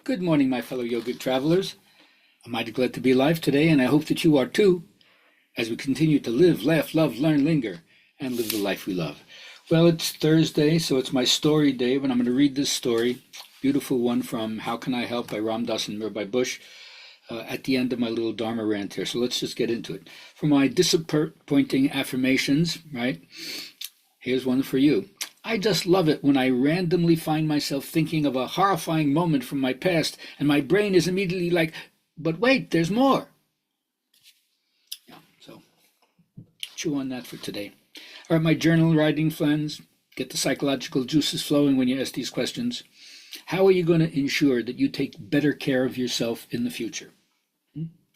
Good morning, my fellow yoga travelers. I'm mighty glad to be alive today, and I hope that you are too, as we continue to live, laugh, love, learn, linger, and live the life we love. Well, it's Thursday, so it's my story day, but I'm going to read this story, beautiful one from How Can I Help by Ram Dass and Mirbai Bush, at the end of my little Dharma rant here. So let's just get into it. For my disappointing affirmations, right, here's one for you. I just love it when I randomly find myself thinking of a horrifying moment from my past, and my brain is immediately like, but wait, there's more. Yeah, so chew on that for today. All right, my journal writing friends, get the psychological juices flowing when you ask these questions. How are you going to ensure that you take better care of yourself in the future?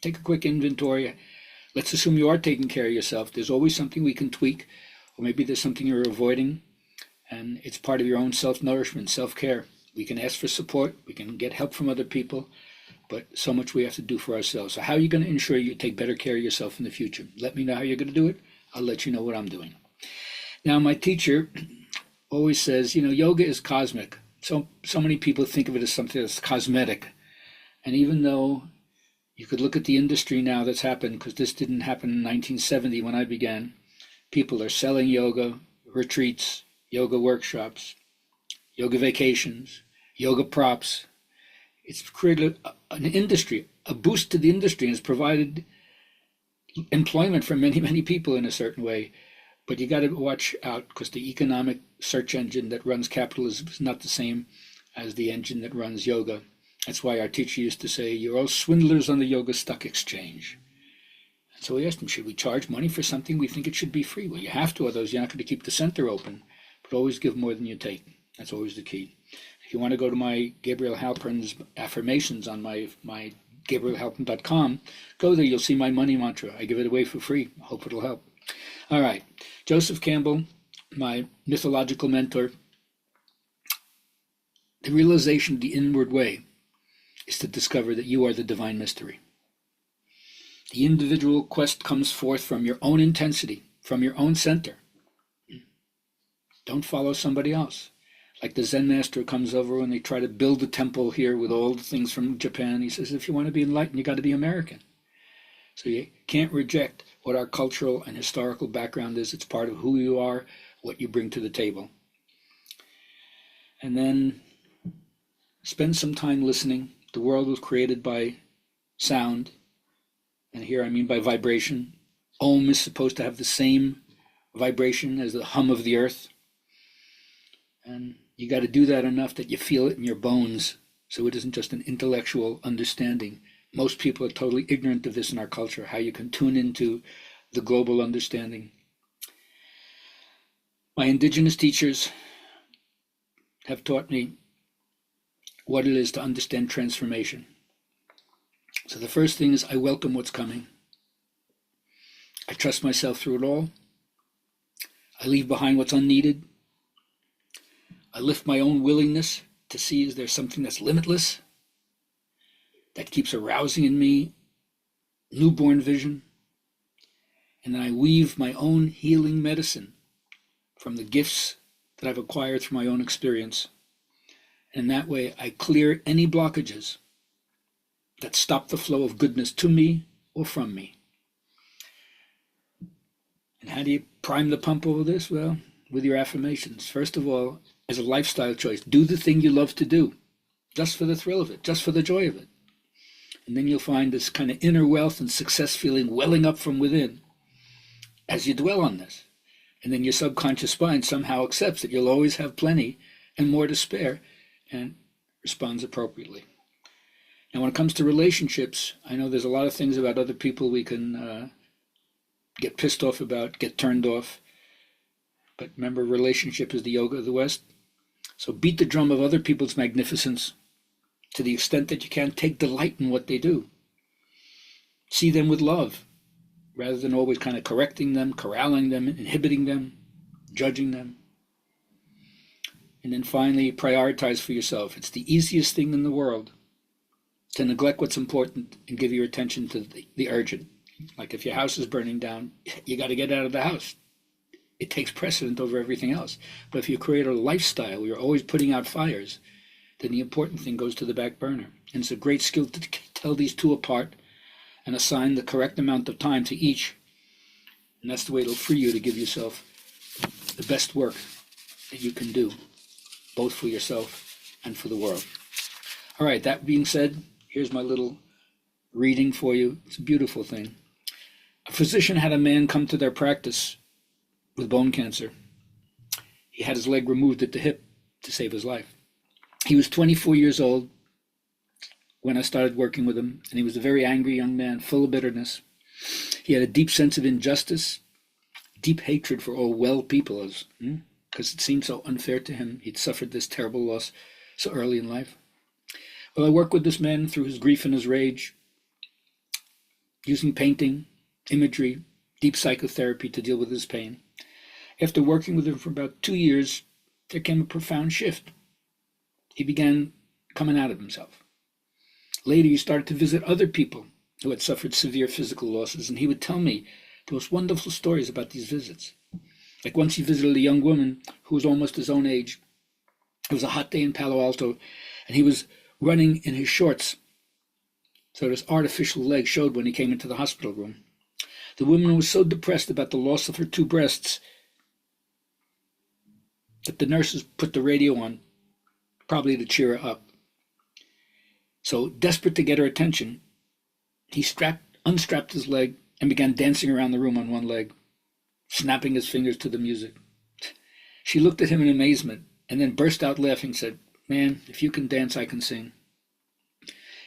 Take a quick inventory. Let's assume you are taking care of yourself. There's always something we can tweak, or maybe there's something you're avoiding. And it's part of your own self-nourishment, self-care. We can ask for support, we can get help from other people, but so much we have to do for ourselves. So how are you going to ensure you take better care of yourself in the future? Let me know how you're going to do it. I'll let you know what I'm doing. Now, my teacher always says, yoga is cosmic. So many people think of it as something that's cosmetic. And even though you could look at the industry now that's happened, because this didn't happen in 1970 when I began, people are selling yoga, retreats, yoga workshops, yoga vacations, yoga props. It's created an industry, a boost to the industry, and it's provided employment for many, many people in a certain way. But you got to watch out, because the economic search engine that runs capitalism is not the same as the engine that runs yoga. That's why our teacher used to say, you're all swindlers on the yoga stock exchange. And so we asked him, should we charge money for something? We think it should be free. Well, you have to, otherwise you're not going to keep the center open. But always give more than you take. That's always the key. If you want to go to my Gabriel Halpern's affirmations on my GabrielHalpern.com, go there. You'll see my money mantra. I give it away for free. I hope it'll help. All right. Joseph Campbell, my mythological mentor. The realization of the inward way is to discover that you are the divine mystery. The individual quest comes forth from your own intensity, from your own center. Don't follow somebody else. Like the Zen master comes over when they try to build the temple here with all the things from Japan. He says, if you want to be enlightened, you got to be American. So you can't reject what our cultural and historical background is. It's part of who you are, what you bring to the table. And then spend some time listening. The world was created by sound. And here I mean by vibration. Om is supposed to have the same vibration as the hum of the earth. And you got to do that enough that you feel it in your bones, so it isn't just an intellectual understanding. Most people are totally ignorant of this in our culture, how you can tune into the global understanding. My indigenous teachers have taught me what it is to understand transformation. So the first thing is I welcome what's coming. I trust myself through it all. I leave behind what's unneeded. I lift my own willingness to see is there something that's limitless, that keeps arousing in me newborn vision. And then I weave my own healing medicine from the gifts that I've acquired through my own experience. And that way I clear any blockages that stop the flow of goodness to me or from me. And how do you prime the pump over this? Well, with your affirmations. First of all, as a lifestyle choice, do the thing you love to do, just for the thrill of it, just for the joy of it. And then you'll find this kind of inner wealth and success feeling welling up from within as you dwell on this. And then your subconscious mind somehow accepts that you'll always have plenty and more to spare and responds appropriately. Now, when it comes to relationships, I know there's a lot of things about other people we can get pissed off about, get turned off. But remember, relationship is the yoga of the West. So beat the drum of other people's magnificence to the extent that you can. Take delight in what they do. See them with love, rather than always kind of correcting them, corralling them, inhibiting them, judging them. And then finally, prioritize for yourself. It's the easiest thing in the world to neglect what's important and give your attention to the urgent. Like if your house is burning down, you got to get out of the house. It takes precedent over everything else. But if you create a lifestyle where you're always putting out fires, then the important thing goes to the back burner. And it's a great skill to tell these two apart and assign the correct amount of time to each. And that's the way it'll free you to give yourself the best work that you can do, both for yourself and for the world. All right, that being said, here's my little reading for you. It's a beautiful thing. A physician had a man come to their practice with bone cancer. He had his leg removed at the hip to save his life. He was 24 years old when I started working with him, and he was a very angry young man, full of bitterness. He had a deep sense of injustice, deep hatred for all well people, because it seemed so unfair to him. He'd suffered this terrible loss so early in life. Well, I worked with this man through his grief and his rage, using painting, imagery, deep psychotherapy to deal with his pain. After working with him for about 2 years, there came a profound shift. He began coming out of himself. Later, he started to visit other people who had suffered severe physical losses, and he would tell me the most wonderful stories about these visits. Like once he visited a young woman who was almost his own age. It was a hot day in Palo Alto, and he was running in his shorts, so his artificial leg showed when he came into the hospital room. The woman was so depressed about the loss of her 2 breasts that the nurses put the radio on, probably to cheer her up. So, desperate to get her attention, he unstrapped his leg and began dancing around the room on one leg, snapping his fingers to the music. She looked at him in amazement and then burst out laughing, said, "Man, if you can dance, I can sing."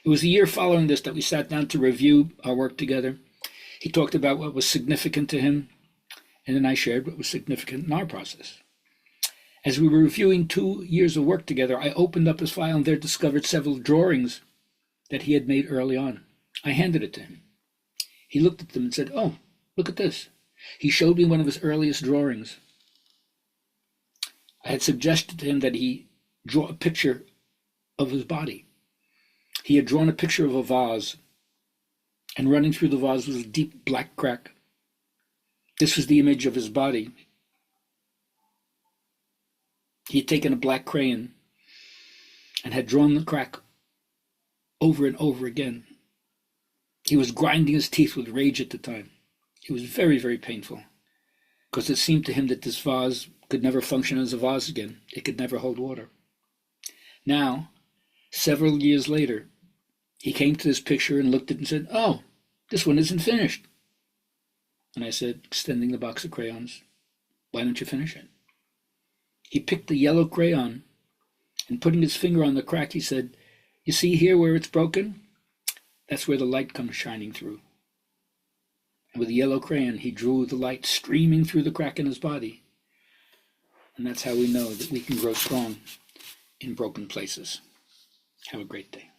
It was a year following this that we sat down to review our work together. He talked about what was significant to him, and then I shared what was significant in our process. As we were reviewing 2 years of work together, I opened up his file and there discovered several drawings that he had made early on. I handed it to him. He looked at them and said, "Oh, look at this." He showed me one of his earliest drawings. I had suggested to him that he draw a picture of his body. He had drawn a picture of a vase, and running through the vase was a deep black crack. This was the image of his body. He had taken a black crayon and had drawn the crack over and over again. He was grinding his teeth with rage at the time. It was very, very painful, because it seemed to him that this vase could never function as a vase again. It could never hold water. Now, several years later, he came to this picture and looked at it and said, "Oh, this one isn't finished." And I said, extending the box of crayons, "Why don't you finish it?" He picked the yellow crayon and putting his finger on the crack, he said, "You see here where it's broken? That's where the light comes shining through." And with the yellow crayon, he drew the light streaming through the crack in his body. And that's how we know that we can grow strong in broken places. Have a great day.